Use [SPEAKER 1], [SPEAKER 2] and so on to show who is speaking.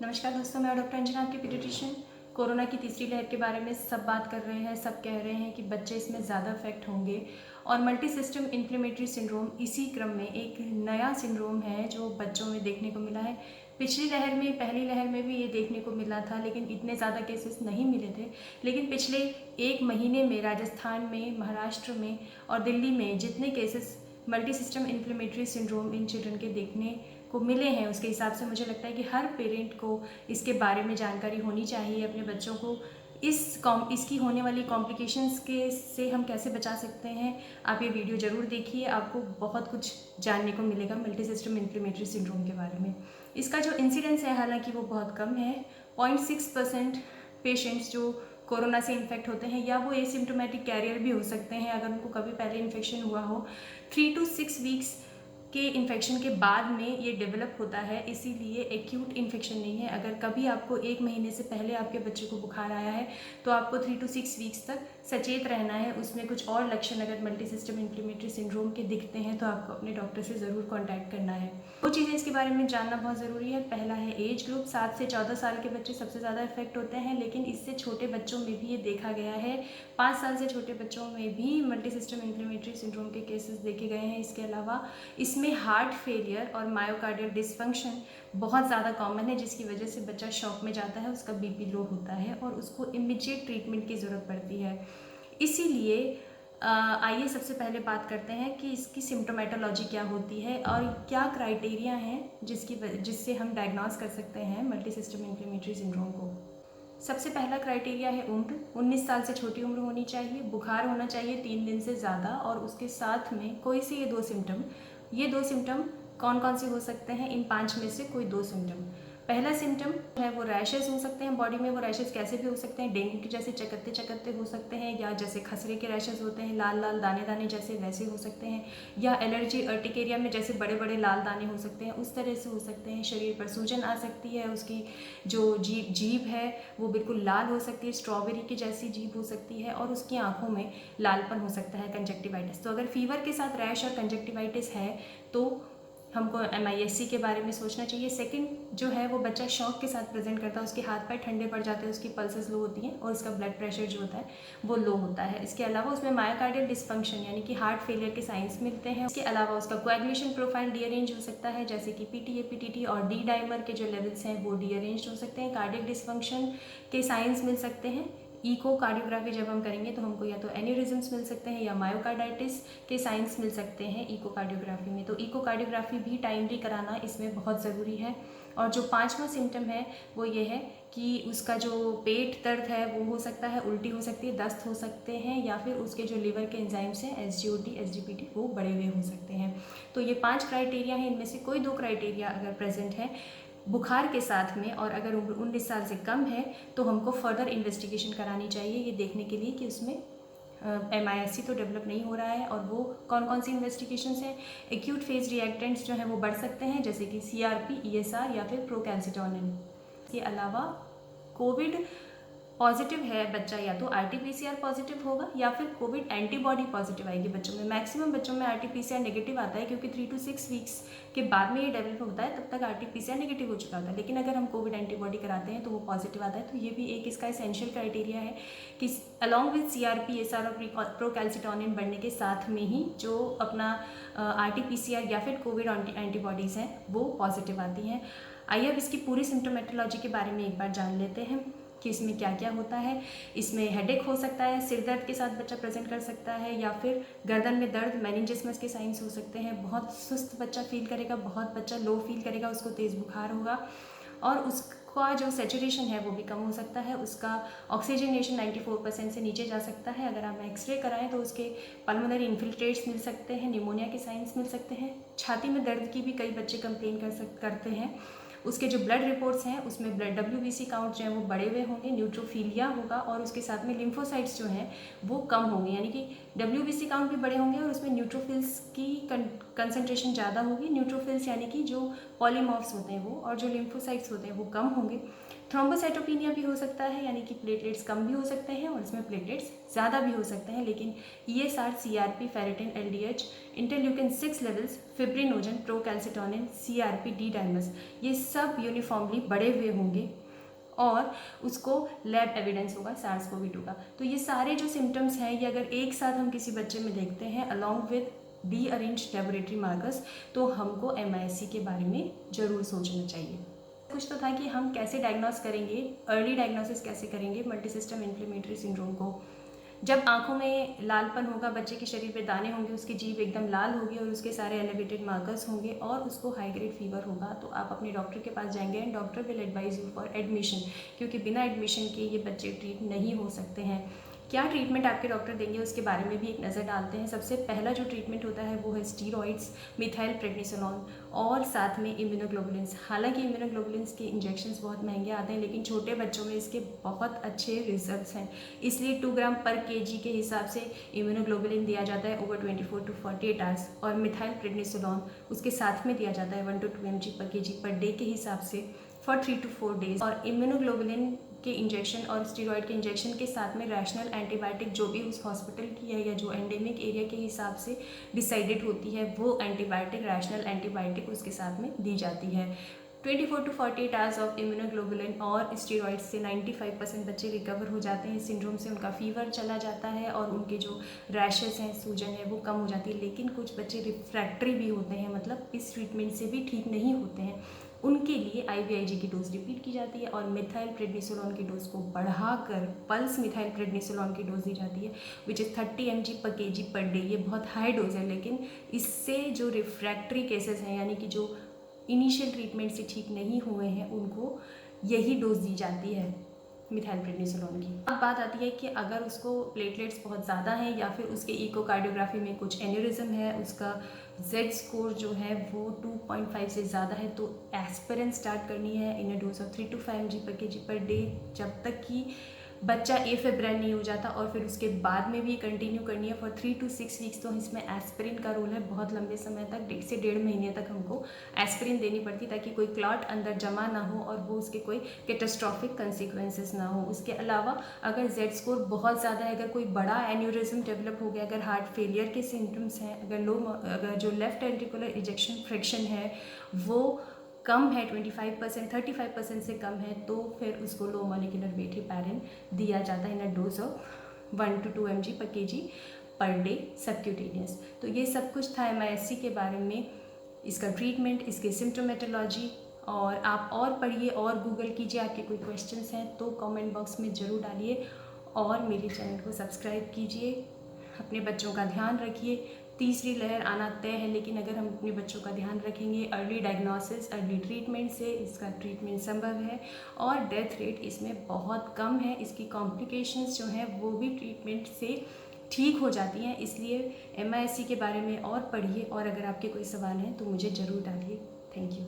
[SPEAKER 1] नमस्कार दोस्तों, मैं डॉक्टर अंजना, आपकी पीडियाट्रिशियन। कोरोना की तीसरी लहर के बारे में सब बात कर रहे हैं। सब कह रहे हैं कि बच्चे इसमें ज़्यादा अफेक्ट होंगे और मल्टी सिस्टम इन्फ्लेमेटरी सिंड्रोम इसी क्रम में एक नया सिंड्रोम है जो बच्चों में देखने को मिला है। पिछली लहर में, पहली लहर में भी ये देखने को मिला था, लेकिन इतने ज़्यादा केसेस नहीं मिले थे। लेकिन पिछले एक महीने में राजस्थान में, महाराष्ट्र में और दिल्ली में जितने cases multi system inflammatory syndrome in children के देखने को मिले हैं, उसके हिसाब से मुझे लगता है कि हर पेरेंट को इसके बारे में जानकारी होनी चाहिए। अपने बच्चों को इसकी होने वाली कॉम्प्लिकेशंस के से हम कैसे बचा सकते हैं, आप ये वीडियो ज़रूर देखिए। आपको बहुत कुछ जानने को मिलेगा मल्टी सिस्टम इन्फ्लेमेटरी सिंड्रोम के बारे में। इसका जो इंसिडेंस है, हालांकि वो बहुत कम है। 0.6% पेशेंट्स जो कोरोना से इन्फेक्ट होते हैं या वो एसिम्टोमेटिक कैरियर भी हो सकते हैं अगर उनको कभी पहले इन्फेक्शन हुआ हो। 3 to 6 वीक्स के इन्फेक्शन के बाद में ये डेवलप होता है, इसीलिए एक्यूट इन्फेक्शन नहीं है। अगर कभी आपको एक महीने से पहले आपके बच्चे को बुखार आया है तो आपको 3 to 6 वीक्स तक सचेत रहना है। उसमें कुछ और लक्षण अगर मल्टी सिस्टम इन्फ्लेमेटरी सिंड्रोम के दिखते हैं तो आपको अपने डॉक्टर से ज़रूर कॉन्टैक्ट करना है। दो चीज़ें इसके बारे में जानना बहुत ज़रूरी है। पहला है एज ग्रुप, 7 से 14 साल के बच्चे सबसे ज़्यादा इफेक्ट होते हैं, लेकिन इससे छोटे बच्चों में भी ये देखा गया है। 5 साल से छोटे बच्चों में भी मल्टी सिस्टम इन्फ्लेमेटरी सिंड्रोम के केसेस देखे गए हैं। इसके अलावा इसमें हार्ट फेलियर और मायोकार्डियल डिसफंक्शन बहुत ज़्यादा कॉमन है, जिसकी वजह से बच्चा शॉक में जाता है, उसका बीपी लो होता है और उसको इमीडिएट ट्रीटमेंट की ज़रूरत पड़ती है। इसीलिए आइए सबसे पहले बात करते हैं कि इसकी सिम्टोमेटोलॉजी क्या होती है और क्या क्राइटेरिया हैं जिससे हम डायग्नोस कर सकते हैं मल्टी सिस्टम इन्फ्लेमेटरी सिंड्रोम को। सबसे पहला क्राइटेरिया है उम्र। 19 साल से छोटी उम्र होनी चाहिए, बुखार होना चाहिए 3 दिन से ज़्यादा और उसके साथ में कोई से ये दो सिम्टम कौन कौन से हो सकते हैं? इन 5 में से कोई 2 सिम्टम। पहला सिम्टम है वो रैशेस हो सकते हैं बॉडी में। वो रैशेस कैसे भी हो सकते हैं? डेंगू के जैसे चकत्ते चकत्ते हो सकते हैं, या जैसे खसरे के रैशेस होते हैं लाल लाल दाने दाने जैसे, वैसे हो सकते हैं, या एलर्जी अर्टिकेरिया में जैसे बड़े बड़े लाल दाने हो सकते हैं, उस तरह से हो सकते हैं। शरीर पर सूजन आ सकती है, उसकी जो जीभ है वो बिल्कुल लाल हो सकती है, स्ट्रॉबेरी की जैसी जीभ हो सकती है, और उसकी आंखों में लालपन हो सकता है, कंजक्टिवाइटिस। तो अगर फीवर के साथ रैश और कंजक्टिवाइटिस है तो हमको MIS-C के बारे में सोचना चाहिए। सेकंड जो है वो बच्चा शॉक के साथ प्रेजेंट करता है, उसके हाथ पैर ठंडे पड़ जाते हैं, उसकी पल्सेस लो होती हैं और उसका ब्लड प्रेशर जो होता है वो लो होता है। इसके अलावा उसमें मायोकार्डियल डिसफंक्शन यानी कि हार्ट फेलियर के साइंस मिलते हैं। इसके अलावा उसका कोएगुलेशन प्रोफाइल डीअरेंज हो सकता है, जैसे कि PTA, PTT और डी डाइमर के जो लेवल्स हैं वो डीअरेंज हो सकते हैं। कार्डियक डिसफंक्शन के साइंस मिल सकते हैं। इको कार्डियोग्राफी जब हम करेंगे तो हमको या तो एन्यूरिज्म्स मिल सकते हैं या मायोकार्डाइटिस के साइंस मिल सकते हैं इको कार्डियोग्राफी में। तो इको कार्डियोग्राफी भी टाइमली कराना इसमें बहुत ज़रूरी है। और जो 5वां सिम्टम है वो ये है कि उसका जो पेट दर्द है वो हो सकता है, उल्टी हो सकती है, दस्त हो सकते हैं, या फिर उसके जो लिवर के एंजाइम्स हैं SGOT, SGPT वो बढ़े हुए हो सकते हैं। तो ये 5 क्राइटेरिया हैं, इनमें से कोई 2 क्राइटेरिया अगर प्रेजेंट है बुखार के साथ में और अगर उम्र 19 साल से कम है तो हमको फर्दर इन्वेस्टिगेशन करानी चाहिए, ये देखने के लिए कि उसमें MIS-C तो डेवलप नहीं हो रहा है। और वो कौन कौन सी इन्वेस्टिगेशंस हैं? एक्यूट फेज रिएक्टेंट्स जो हैं वो बढ़ सकते हैं, जैसे कि CRP, ESR या फिर प्रोकैल्सिटोनिन। इसके अलावा कोविड पॉजिटिव है बच्चा, या तो RT-PCR पॉजिटिव होगा या फिर कोविड एंटीबॉडी पॉजिटिव आएगी बच्चों में। मैक्सिमम बच्चों में RT-PCR नेगेटिव आता है, क्योंकि 3 to 6 वीक्स के बाद में ये डेवलप होता है, तब तक RT-PCR नेगेटिव हो चुका होता है। लेकिन अगर हम कोविड एंटीबॉडी कराते हैं तो वो पॉजिटिव आता है। तो ये भी एक इसका एसेंशियल क्राइटेरिया है कि अलॉन्ग विद CRP, ESR और प्रोकैल्सिटोनिन बढ़ने के साथ में ही जो अपना RT-PCR या फिर कोविड एंटीबॉडीज़ हैं वो पॉजिटिव आती हैं। आइए अब इसकी पूरी सिम्टोमेटोलॉजी के बारे में एक बार जान लेते हैं कि इसमें क्या क्या होता है। इसमें हेडेक हो सकता है, सिर दर्द के साथ बच्चा प्रेजेंट कर सकता है, या फिर गर्दन में दर्द, मेनिंजिसमस के साइंस हो सकते हैं। बहुत सुस्त बच्चा फील करेगा, बहुत बच्चा लो फील करेगा, उसको तेज़ बुखार होगा और उसका जो सेचुरेशन है वो भी कम हो सकता है। उसका ऑक्सीजनेशन 94% से नीचे जा सकता है। अगर आप एक्सरे कराएं तो उसके पल्मोनरी इन्फिल्ट्रेट्स मिल सकते हैं, निमोनिया के साइंस मिल सकते हैं। छाती में दर्द की भी कई बच्चे कंप्लेन करते हैं। उसके जो ब्लड रिपोर्ट्स हैं उसमें ब्लड WBC काउंट जो है वो बढ़े हुए होंगे, न्यूट्रोफिलिया होगा और उसके साथ में लिम्फोसाइट्स जो हैं वो कम होंगे, यानी कि WBC काउंट भी बड़े होंगे और उसमें न्यूट्रोफिल्स की कंसंट्रेशन ज़्यादा होगी, न्यूट्रोफिल्स यानी कि जो पॉलीमॉर्फ्स होते हैं वो, और जो लिम्फोसाइट्स होते हैं वो कम होंगे। थ्रोम्बोसाइटोपिनिया भी हो सकता है, यानी कि प्लेटलेट्स कम भी हो सकते हैं और इसमें प्लेटलेट्स ज़्यादा भी हो सकते हैं। लेकिन ESR, CRP, ferritin, LDH, interleukin 6 levels, fibrinogen, procalcitonin, CRP, D dimers, ये सब यूनिफॉर्मली बढ़े हुए होंगे और उसको लैब एविडेंस होगा SARS-CoV-2 का। तो ये सारे जो सिम्टम्स हैं ये अगर एक साथ हम किसी बच्चे में देखते हैं along with D arrange laboratory markers, तो हमको MIS-C के बारे में ज़रूर सोचना चाहिए। कुछ तो था कि हम कैसे डायग्नोस करेंगे, अर्ली डायग्नोसिस कैसे करेंगे मल्टी सिस्टम इन्फ्लेमेटरी सिंड्रोम को। जब आंखों में लालपन होगा, बच्चे के शरीर पे दाने होंगे, उसकी जीभ एकदम लाल होगी और उसके सारे एलिवेटेड मार्कर्स होंगे और उसको हाई ग्रेड फीवर होगा, तो आप अपने डॉक्टर के पास जाएंगे and doctor will advise you for admission, क्योंकि बिना एडमिशन के ये बच्चे ट्रीट नहीं हो सकते हैं। क्या ट्रीटमेंट आपके डॉक्टर देंगे उसके बारे में भी एक नज़र डालते हैं। सबसे पहला जो ट्रीटमेंट होता है वो है स्टीरॉइड्स, मिथाइल प्रेडनिसोलोन और साथ में इम्यूनोग्लोबुलिन्स। हालांकि इम्यूनोग्लोबुलिन्स के इंजेक्शंस बहुत महंगे आते हैं, लेकिन छोटे बच्चों में इसके बहुत अच्छे रिजल्ट्स हैं, इसलिए 2 ग्राम पर kg के हिसाब से इम्यूनोग्लोबुलिन दिया जाता है ओवर 24 to 48 आवर्स, और मिथाइल प्रेडनिसोलोन उसके साथ में दिया जाता है 1 to 2 mg per kg per day के हिसाब से फॉर 3 to 4 डेज। और इम्यूनोग्लोबुलिन के इंजेक्शन और स्टीरॉयड के इंजेक्शन के साथ में रैशनल एंटीबायोटिक जो भी उस हॉस्पिटल की है या जो एंडेमिक एरिया के हिसाब से डिसाइडेड होती है, वो एंटीबायोटिक, रैशनल एंटीबायोटिक उसके साथ में दी जाती है। 24 to 48 आवर्स ऑफ इम्यूनोग्लोबुलिन और स्टीरॉइड से 95% बच्चे रिकवर हो जाते हैं इस सिंड्रोम से। उनका फीवर चला जाता है और उनके जो रैशेस हैं, सूजन है, वो कम हो जाती है। लेकिन कुछ बच्चे रिफ्रैक्टरी भी होते हैं, मतलब इस ट्रीटमेंट से भी ठीक नहीं होते हैं, उनके लिए IVIG की डोज रिपीट की जाती है और मिथाइल प्रेडनिसोलोन की डोज को बढ़ाकर पल्स मिथाइल प्रेडनिसोलोन की डोज दी जाती है which is 30 mg per kg per day. ये बहुत हाई डोज है, लेकिन इससे जो रिफ्रैक्टरी केसेस हैं, यानी कि जो इनिशियल ट्रीटमेंट से ठीक नहीं हुए हैं, उनको यही डोज दी जाती है मिथाइल प्रेडनिसोलोन की। अब बात आती है कि अगर उसको प्लेटलेट्स बहुत ज़्यादा हैं या फिर उसके इकोकार्डियोग्राफी में कुछ एन्यूरिज्म है, उसका Z स्कोर जो है वो 2.5 से ज़्यादा है, तो एस्पिरिन स्टार्ट करनी है in a dose of 3 to 5 mg per kg per day, जब तक कि बच्चा एफेब्राइल नहीं हो जाता, और फिर उसके बाद में भी कंटिन्यू करनी है फॉर 3 to 6 वीक्स। तो इसमें एस्पिरिन का रोल है, बहुत लंबे समय तक, 1 से 1.5 महीने तक हमको एस्पिरिन देनी पड़ती, ताकि कोई क्लॉट अंदर जमा ना हो और वो उसके कोई कैटास्ट्रॉफिक कंसिक्वेंसेस ना हो। उसके अलावा अगर Z स्कोर बहुत ज़्यादा है, अगर कोई बड़ा एन्यूरिज्म डेवलप हो गया, अगर हार्ट फेलियर के सिम्टम्स हैं, अगर जो लेफ्ट एंट्रिकुलर इजेक्शन फ्रैक्शन है वो कम है, 25%, 35% से कम है, तो फिर उसको लो मॉलिक्यूलर वेट हेपारिन दिया जाता है in a dose of 1 to 2 mg per kg per day subcutaneous. तो ये सब कुछ था MIS-C के बारे में, इसका ट्रीटमेंट, इसके सिम्टोमेटोलॉजी। और आप और पढ़िए और गूगल कीजिए, आपके कोई क्वेश्चंस हैं तो कमेंट बॉक्स में ज़रूर डालिए और मेरे चैनल को सब्सक्राइब कीजिए। अपने बच्चों का ध्यान रखिए। तीसरी लहर आना तय है, लेकिन अगर हम अपने बच्चों का ध्यान रखेंगे, अर्ली डायग्नोसिस, अर्ली ट्रीटमेंट से इसका ट्रीटमेंट संभव है और डेथ रेट इसमें बहुत कम है। इसकी कॉम्प्लिकेशंस जो हैं वो भी ट्रीटमेंट से ठीक हो जाती हैं। इसलिए MIS-C के बारे में और पढ़िए और अगर आपके कोई सवाल हैं तो मुझे ज़रूर डालिए। Thank you.